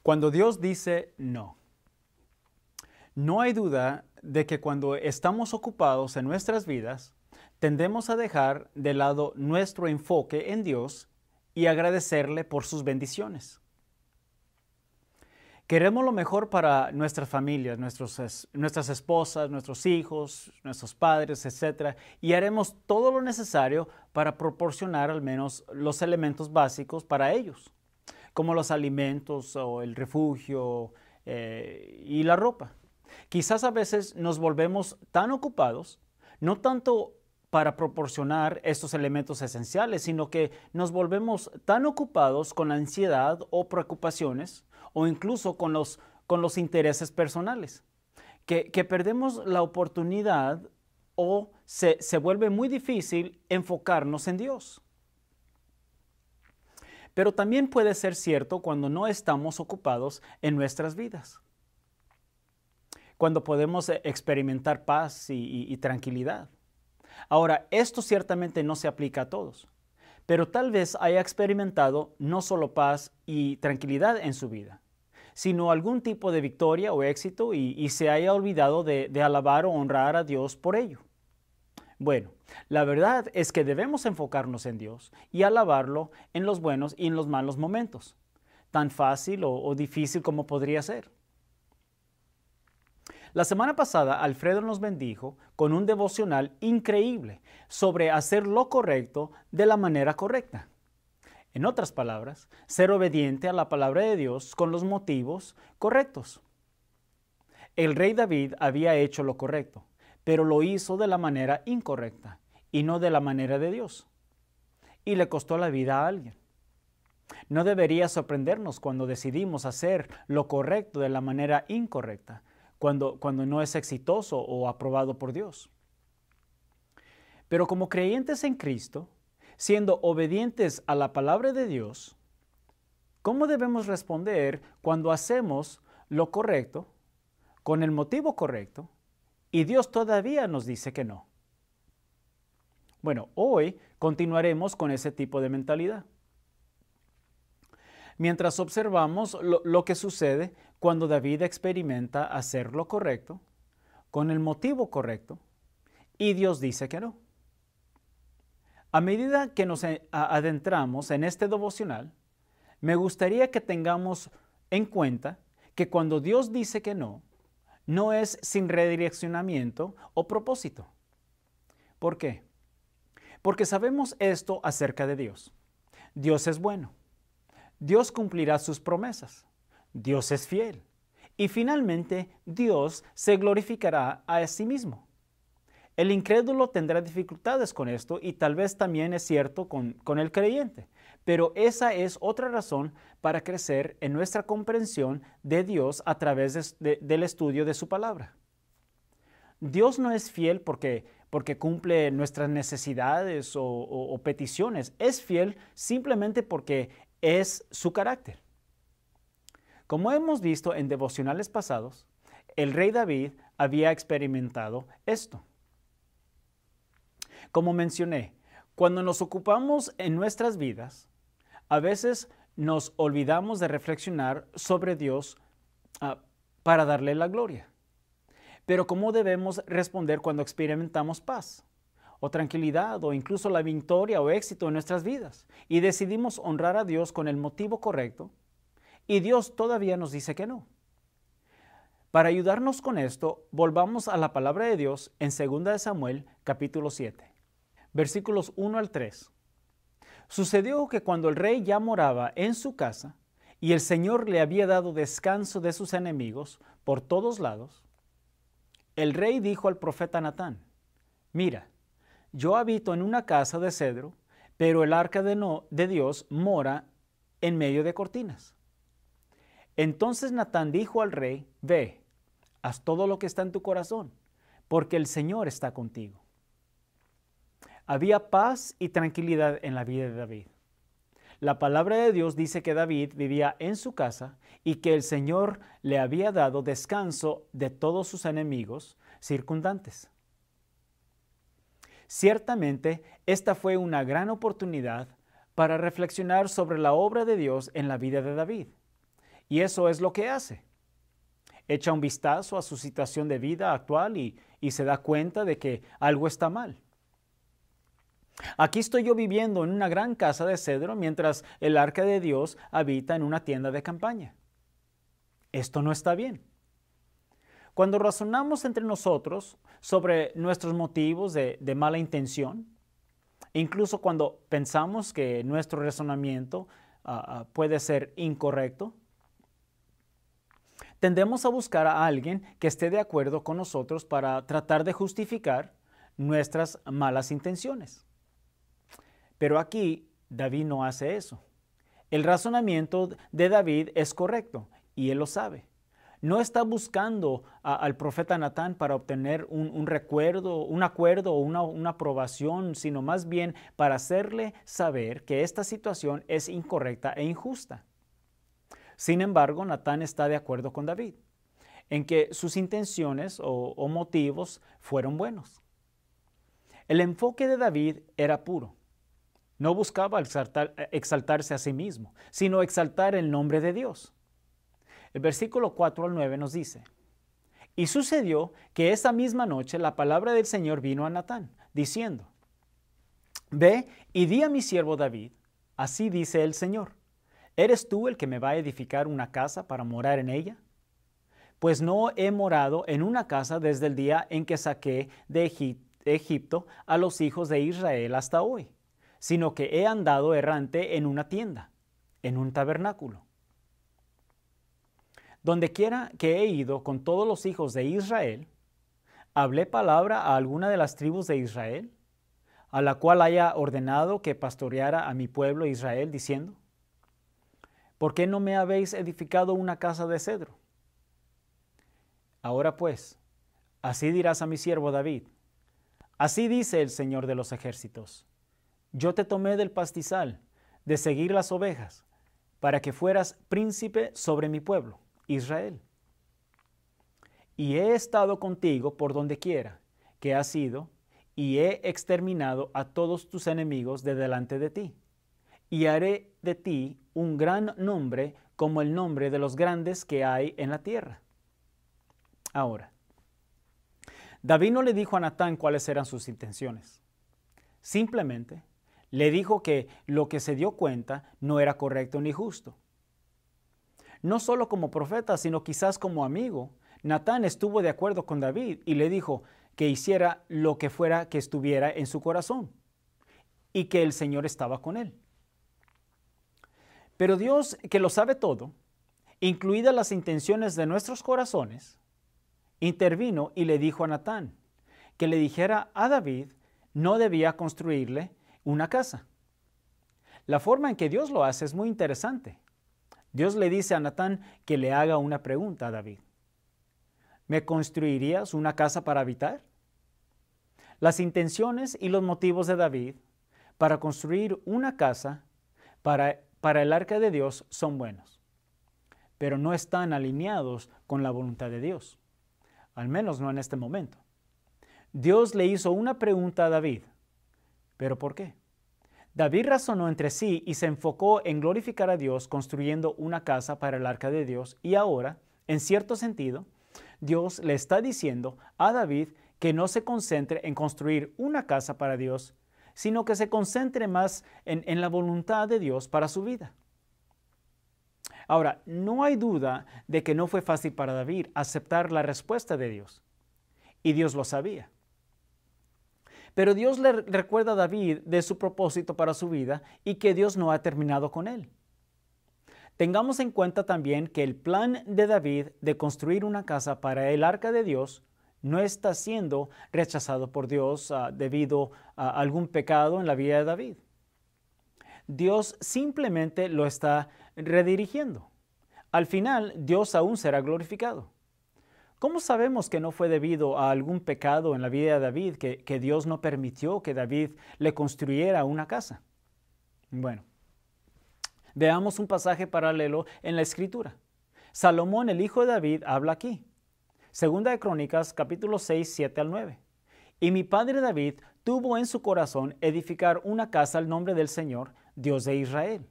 Cuando Dios dice no, no hay duda de que cuando estamos ocupados en nuestras vidas, tendemos a dejar de lado nuestro enfoque en Dios y agradecerle por sus bendiciones. Queremos lo mejor para nuestras familias, nuestras esposas, nuestros hijos, nuestros padres, etc. Y haremos todo lo necesario para proporcionar al menos los elementos básicos para ellos, como los alimentos o el refugio y la ropa. Quizás a veces nos volvemos tan ocupados, no tanto para proporcionar estos elementos esenciales, sino que nos volvemos tan ocupados con la ansiedad o preocupaciones o incluso con los intereses personales, que perdemos la oportunidad o se vuelve muy difícil enfocarnos en Dios. Pero también puede ser cierto cuando no estamos ocupados en nuestras vidas, cuando podemos experimentar paz y tranquilidad. Ahora, esto ciertamente no se aplica a todos, pero tal vez haya experimentado no solo paz y tranquilidad en su vida, sino algún tipo de victoria o éxito y se haya olvidado de alabar o honrar a Dios por ello. Bueno, la verdad es que debemos enfocarnos en Dios y alabarlo en los buenos y en los malos momentos, tan fácil o difícil como podría ser. La semana pasada, Alfredo nos bendijo con un devocional increíble sobre hacer lo correcto de la manera correcta. En otras palabras, ser obediente a la palabra de Dios con los motivos correctos. El rey David había hecho lo correcto, pero lo hizo de la manera incorrecta y no de la manera de Dios. Y le costó la vida a alguien. No debería sorprendernos cuando decidimos hacer lo correcto de la manera incorrecta, cuando no es exitoso o aprobado por Dios. Pero como creyentes en Cristo, siendo obedientes a la palabra de Dios, ¿cómo debemos responder cuando hacemos lo correcto, con el motivo correcto, y Dios todavía nos dice que no? Bueno, hoy continuaremos con ese tipo de mentalidad. Mientras observamos lo que sucede cuando David experimenta hacer lo correcto, con el motivo correcto, y Dios dice que no. A medida que nos adentramos en este devocional, me gustaría que tengamos en cuenta que cuando Dios dice que no, no es sin redireccionamiento o propósito. ¿Por qué? Porque sabemos esto acerca de Dios. Dios es bueno. Dios cumplirá sus promesas. Dios es fiel. Y finalmente, Dios se glorificará a sí mismo. El incrédulo tendrá dificultades con esto y tal vez también es cierto con el creyente. Pero esa es otra razón para crecer en nuestra comprensión de Dios a través del estudio de su palabra. Dios no es fiel porque cumple nuestras necesidades o peticiones. Es fiel simplemente porque es su carácter. Como hemos visto en devocionales pasados, el rey David había experimentado esto. Como mencioné, cuando nos ocupamos en nuestras vidas, a veces nos olvidamos de reflexionar sobre Dios para darle la gloria. Pero ¿cómo debemos responder cuando experimentamos paz o tranquilidad o incluso la victoria o éxito en nuestras vidas y decidimos honrar a Dios con el motivo correcto y Dios todavía nos dice que no? Para ayudarnos con esto, volvamos a la palabra de Dios en 2 Samuel capítulo 7, versículos 1 al 3. Sucedió que cuando el rey ya moraba en su casa y el Señor le había dado descanso de sus enemigos por todos lados, el rey dijo al profeta Natán: mira, yo habito en una casa de cedro, pero el arca de Dios mora en medio de cortinas. Entonces Natán dijo al rey: ve, haz todo lo que está en tu corazón, porque el Señor está contigo. Había paz y tranquilidad en la vida de David. La palabra de Dios dice que David vivía en su casa y que el Señor le había dado descanso de todos sus enemigos circundantes. Ciertamente, esta fue una gran oportunidad para reflexionar sobre la obra de Dios en la vida de David Y eso es lo que hace. Echa un vistazo a su situación de vida actual y se da cuenta de que algo está mal. Aquí estoy yo viviendo en una gran casa de cedro mientras el arca de Dios habita en una tienda de campaña. Esto no está bien. Cuando razonamos entre nosotros sobre nuestros motivos de mala intención, incluso cuando pensamos que nuestro razonamiento puede ser incorrecto, tendemos a buscar a alguien que esté de acuerdo con nosotros para tratar de justificar nuestras malas intenciones. Pero aquí David no hace eso. El razonamiento de David es correcto y él lo sabe. No está buscando al profeta Natán para obtener un recuerdo, un acuerdo o una aprobación, sino más bien para hacerle saber que esta situación es incorrecta e injusta. Sin embargo, Natán está de acuerdo con David en que sus intenciones o motivos fueron buenos. El enfoque de David era puro. No buscaba exaltarse a sí mismo, sino exaltar el nombre de Dios. El versículo 4 al 9 nos dice: Y sucedió que esa misma noche la palabra del Señor vino a Natán, diciendo: Ve y di a mi siervo David, así dice el Señor, ¿eres tú el que me va a edificar una casa para morar en ella? Pues no he morado en una casa desde el día en que saqué de Egipto a los hijos de Israel hasta hoy, sino que he andado errante en una tienda, en un tabernáculo. Donde quiera que he ido con todos los hijos de Israel, ¿hablé palabra a alguna de las tribus de Israel, a la cual haya ordenado que pastoreara a mi pueblo Israel, diciendo: ¿Por qué no me habéis edificado una casa de cedro? Ahora pues, así dirás a mi siervo David: Así dice el Señor de los ejércitos: Yo te tomé del pastizal, de seguir las ovejas, para que fueras príncipe sobre mi pueblo, Israel. Y he estado contigo por donde quiera que has ido, y he exterminado a todos tus enemigos de delante de ti. Y haré de ti un gran nombre como el nombre de los grandes que hay en la tierra. Ahora, David no le dijo a Natán cuáles eran sus intenciones. Simplemente le dijo que lo que se dio cuenta no era correcto ni justo. No solo como profeta, sino quizás como amigo, Natán estuvo de acuerdo con David y le dijo que hiciera lo que fuera que estuviera en su corazón y que el Señor estaba con él. Pero Dios, que lo sabe todo, incluidas las intenciones de nuestros corazones, intervino y le dijo a Natán que le dijera a David no debía construirle una casa. La forma en que Dios lo hace es muy interesante. Dios le dice a Natán que le haga una pregunta a David. ¿Me construirías una casa para habitar? Las intenciones y los motivos de David para construir una casa para el arca de Dios son buenos, pero no están alineados con la voluntad de Dios, al menos no en este momento. Dios le hizo una pregunta a David, ¿pero por qué? David razonó entre sí y se enfocó en glorificar a Dios construyendo una casa para el arca de Dios, y ahora, en cierto sentido, Dios le está diciendo a David que no se concentre en construir una casa para Dios, sino que se concentre más en la voluntad de Dios para su vida. Ahora, no hay duda de que no fue fácil para David aceptar la respuesta de Dios, y Dios lo sabía. Pero Dios le recuerda a David de su propósito para su vida y que Dios no ha terminado con él. Tengamos en cuenta también que el plan de David de construir una casa para el arca de Dios no está siendo rechazado por Dios debido a algún pecado en la vida de David. Dios simplemente lo está redirigiendo. Al final, Dios aún será glorificado. ¿Cómo sabemos que no fue debido a algún pecado en la vida de David que Dios no permitió que David le construyera una casa? Bueno, veamos un pasaje paralelo en la Escritura. Salomón, el hijo de David, habla aquí. Segunda de Crónicas, capítulo 6, 7 al 9. Y mi padre David tuvo en su corazón edificar una casa al nombre del Señor, Dios de Israel.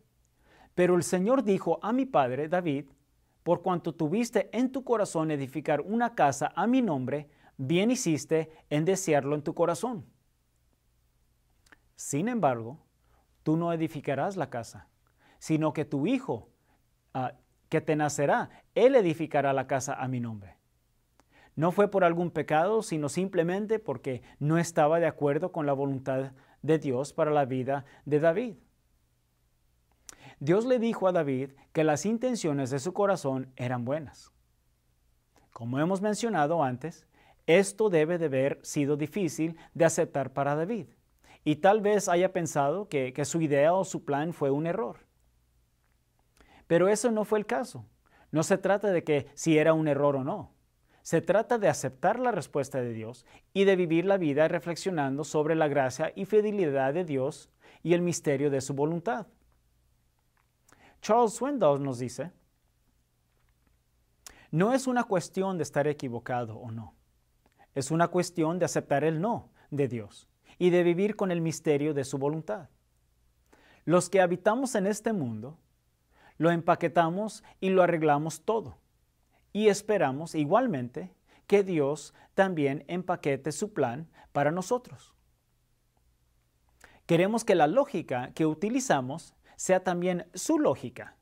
Pero el Señor dijo a mi padre David, por cuanto tuviste en tu corazón edificar una casa a mi nombre, bien hiciste en desearlo en tu corazón. Sin embargo, tú no edificarás la casa, sino que tu hijo que te nacerá, él edificará la casa a mi nombre. No fue por algún pecado, sino simplemente porque no estaba de acuerdo con la voluntad de Dios para la vida de David. Dios le dijo a David que las intenciones de su corazón eran buenas. Como hemos mencionado antes, esto debe de haber sido difícil de aceptar para David, y tal vez haya pensado que su idea o su plan fue un error. Pero eso no fue el caso. No se trata de que si era un error o no. Se trata de aceptar la respuesta de Dios y de vivir la vida reflexionando sobre la gracia y fidelidad de Dios y el misterio de su voluntad. Charles Swindoll nos dice, no es una cuestión de estar equivocado o no. Es una cuestión de aceptar el no de Dios y de vivir con el misterio de su voluntad. Los que habitamos en este mundo, lo empaquetamos y lo arreglamos todo. Y esperamos igualmente que Dios también empaquete su plan para nosotros. Queremos que la lógica que utilizamos sea también su lógica.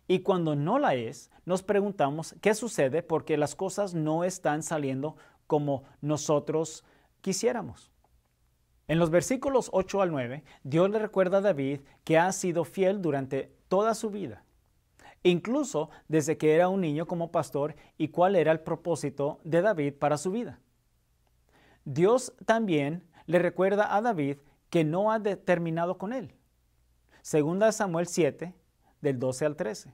Y cuando no la es, nos preguntamos qué sucede porque las cosas no están saliendo como nosotros quisiéramos. En los versículos 8 al 9, Dios le recuerda a David que ha sido fiel durante toda su vida, incluso desde que era un niño como pastor, y cuál era el propósito de David para su vida. Dios también le recuerda a David que no ha terminado con él. Segunda Samuel 7, del 12 al 13.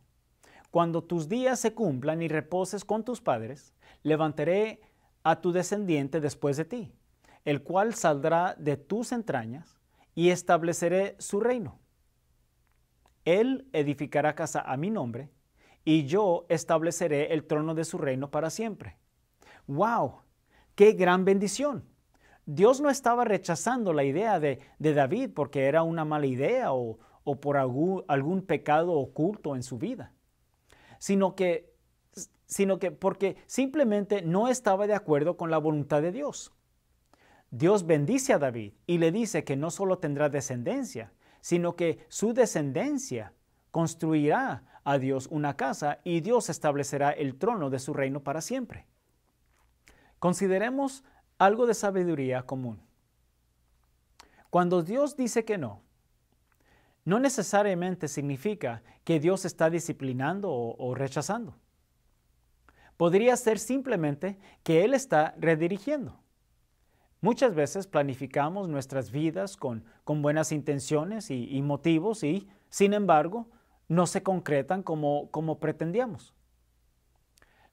Cuando tus días se cumplan y reposes con tus padres, levantaré a tu descendiente después de ti, el cual saldrá de tus entrañas, y estableceré su reino. Él edificará casa a mi nombre, y yo estableceré el trono de su reino para siempre. ¡Wow! ¡Qué gran bendición! Dios no estaba rechazando la idea de David porque era una mala idea o por algún pecado oculto en su vida, sino que porque simplemente no estaba de acuerdo con la voluntad de Dios. Dios bendice a David y le dice que no solo tendrá descendencia, sino que su descendencia construirá a Dios una casa y Dios establecerá el trono de su reino para siempre. Consideremos algo de sabiduría común. Cuando Dios dice que no necesariamente significa que Dios está disciplinando o rechazando. Podría ser simplemente que Él está redirigiendo. Muchas veces planificamos nuestras vidas con buenas intenciones y motivos y, sin embargo, no se concretan como pretendíamos.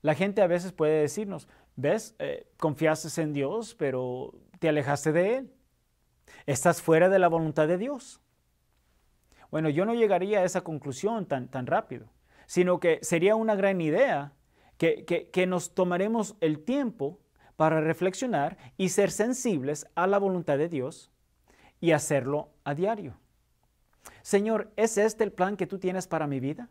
La gente a veces puede decirnos, ¿ves? Confiaste en Dios, pero te alejaste de Él. Estás fuera de la voluntad de Dios. Bueno, yo no llegaría a esa conclusión tan rápido, sino que sería una gran idea que nos tomaremos el tiempo para reflexionar y ser sensibles a la voluntad de Dios y hacerlo a diario. Señor, ¿es este el plan que tú tienes para mi vida?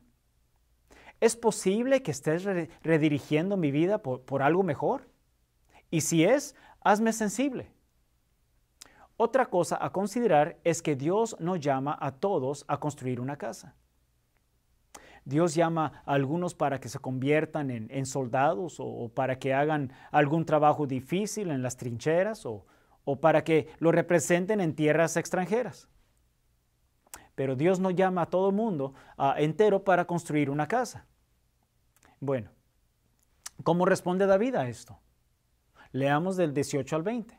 ¿Es posible que estés redirigiendo mi vida por algo mejor? Y si es, hazme sensible. Otra cosa a considerar es que Dios no llama a todos a construir una casa. Dios llama a algunos para que se conviertan en soldados o para que hagan algún trabajo difícil en las trincheras o para que lo representen en tierras extranjeras. Pero Dios no llama a todo el mundo entero para construir una casa. Bueno, ¿cómo responde David a esto? Leamos del 18 al 20.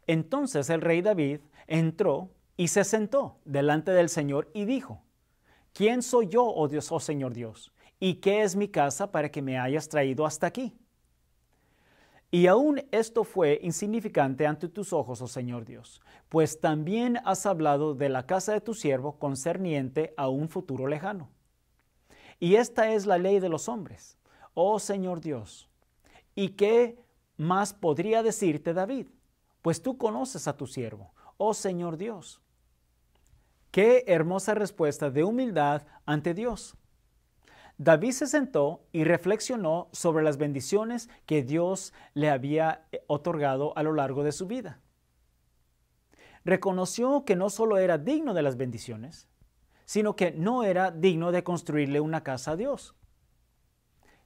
Entonces el rey David entró y se sentó delante del Señor y dijo, ¿quién soy yo, oh Dios, oh Señor Dios? ¿Y qué es mi casa para que me hayas traído hasta aquí? Y aún esto fue insignificante ante tus ojos, oh Señor Dios, pues también has hablado de la casa de tu siervo concerniente a un futuro lejano. Y esta es la ley de los hombres, oh Señor Dios. ¿Y qué más podría decirte David? Pues tú conoces a tu siervo, oh Señor Dios. Qué hermosa respuesta de humildad ante Dios. David se sentó y reflexionó sobre las bendiciones que Dios le había otorgado a lo largo de su vida. Reconoció que no solo era digno de las bendiciones, sino que no era digno de construirle una casa a Dios.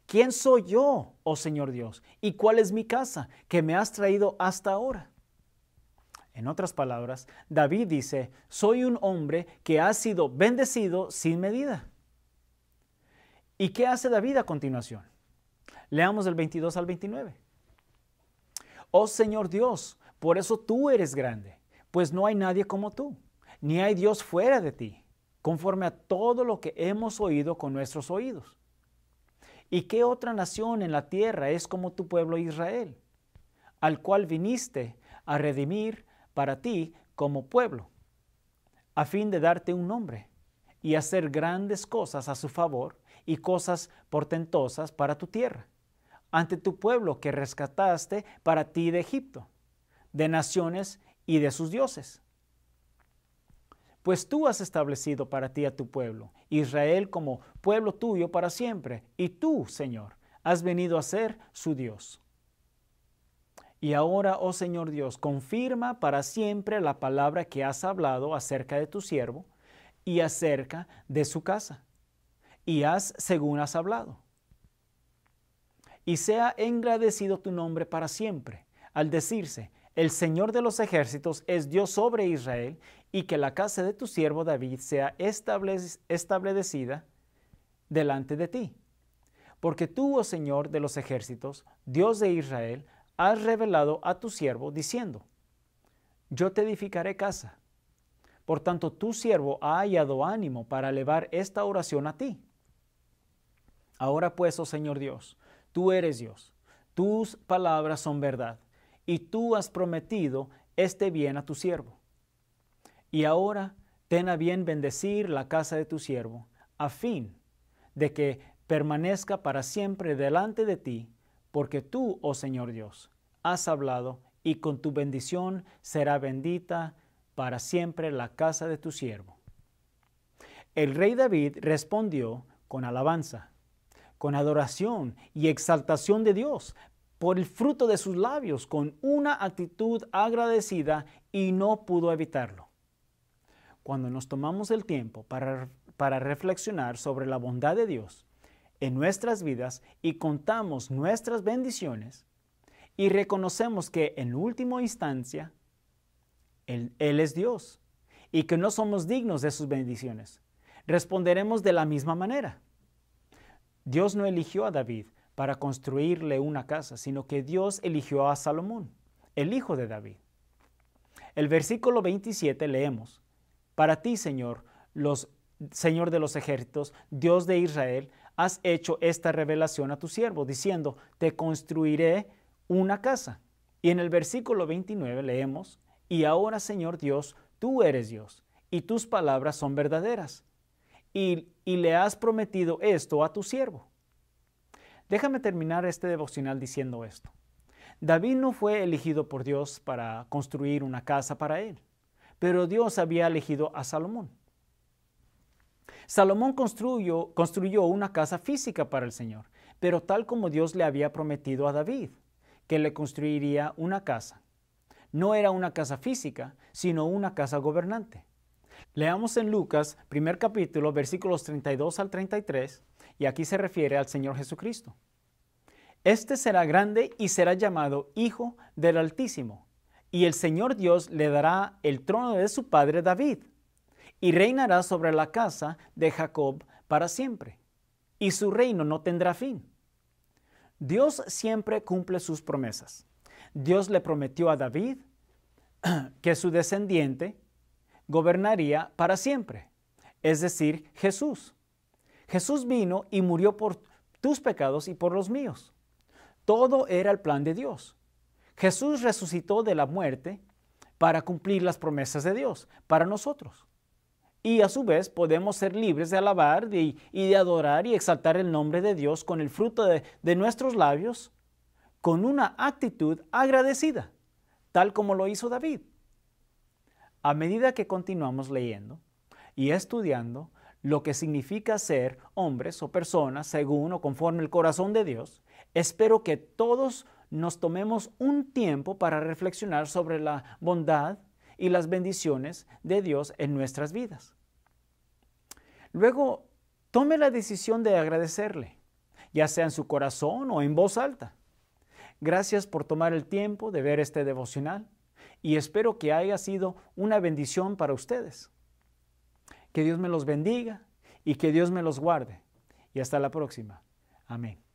¿Quién soy yo, oh Señor Dios? ¿Y cuál es mi casa que me has traído hasta ahora? En otras palabras, David dice, soy un hombre que ha sido bendecido sin medida. ¿Y qué hace David a continuación? Leamos del 22 al 29. Oh Señor Dios, por eso tú eres grande, pues no hay nadie como tú, ni hay Dios fuera de ti, conforme a todo lo que hemos oído con nuestros oídos. ¿Y qué otra nación en la tierra es como tu pueblo Israel, al cual viniste a redimir para ti como pueblo, a fin de darte un nombre y hacer grandes cosas a su favor y cosas portentosas para tu tierra, ante tu pueblo que rescataste para ti de Egipto, de naciones y de sus dioses? Pues tú has establecido para ti a tu pueblo, Israel, como pueblo tuyo para siempre, y tú, Señor, has venido a ser su Dios. Y ahora, oh Señor Dios, confirma para siempre la palabra que has hablado acerca de tu siervo y acerca de su casa, y haz según has hablado. Y sea engrandecido tu nombre para siempre, al decirse, el Señor de los ejércitos es Dios sobre Israel, y que la casa de tu siervo David sea establecida delante de ti. Porque tú, oh Señor de los ejércitos, Dios de Israel, has revelado a tu siervo, diciendo, yo te edificaré casa. Por tanto, tu siervo ha hallado ánimo para elevar esta oración a ti. Ahora pues, oh Señor Dios, tú eres Dios, tus palabras son verdad, y tú has prometido este bien a tu siervo. Y ahora ten a bien bendecir la casa de tu siervo, a fin de que permanezca para siempre delante de ti, porque tú, oh Señor Dios, has hablado, y con tu bendición será bendita para siempre la casa de tu siervo. El rey David respondió con alabanza, con adoración y exaltación de Dios, por el fruto de sus labios, con una actitud agradecida, y no pudo evitarlo. Cuando nos tomamos el tiempo para reflexionar sobre la bondad de Dios en nuestras vidas y contamos nuestras bendiciones y reconocemos que en última instancia Él es Dios y que no somos dignos de sus bendiciones, responderemos de la misma manera. Dios no eligió a David para construirle una casa, sino que Dios eligió a Salomón, el hijo de David. El versículo 27 leemos, para ti, Señor, Señor de los ejércitos, Dios de Israel, has hecho esta revelación a tu siervo, diciendo, te construiré una casa. Y en el versículo 29 leemos, y ahora, Señor Dios, tú eres Dios, y tus palabras son verdaderas, y le has prometido esto a tu siervo. Déjame terminar este devocional diciendo esto. David no fue elegido por Dios para construir una casa para él, pero Dios había elegido a Salomón. Salomón construyó una casa física para el Señor, pero tal como Dios le había prometido a David, que le construiría una casa. No era una casa física, sino una casa gobernante. Leamos en Lucas, primer capítulo, versículos 32 al 33, y aquí se refiere al Señor Jesucristo. Este será grande y será llamado Hijo del Altísimo, y el Señor Dios le dará el trono de su padre David, y reinará sobre la casa de Jacob para siempre, y su reino no tendrá fin. Dios siempre cumple sus promesas. Dios le prometió a David que su descendiente gobernaría para siempre, es decir, Jesús. Jesús vino y murió por tus pecados y por los míos. Todo era el plan de Dios. Jesús resucitó de la muerte para cumplir las promesas de Dios para nosotros. Y a su vez podemos ser libres de alabar y de adorar y exaltar el nombre de Dios con el fruto de nuestros labios, con una actitud agradecida, tal como lo hizo David. A medida que continuamos leyendo y estudiando, lo que significa ser hombres o personas según o conforme el corazón de Dios, espero que todos nos tomemos un tiempo para reflexionar sobre la bondad y las bendiciones de Dios en nuestras vidas. Luego, tome la decisión de agradecerle, ya sea en su corazón o en voz alta. Gracias por tomar el tiempo de ver este devocional y espero que haya sido una bendición para ustedes. Que Dios me los bendiga y que Dios me los guarde. Y hasta la próxima. Amén.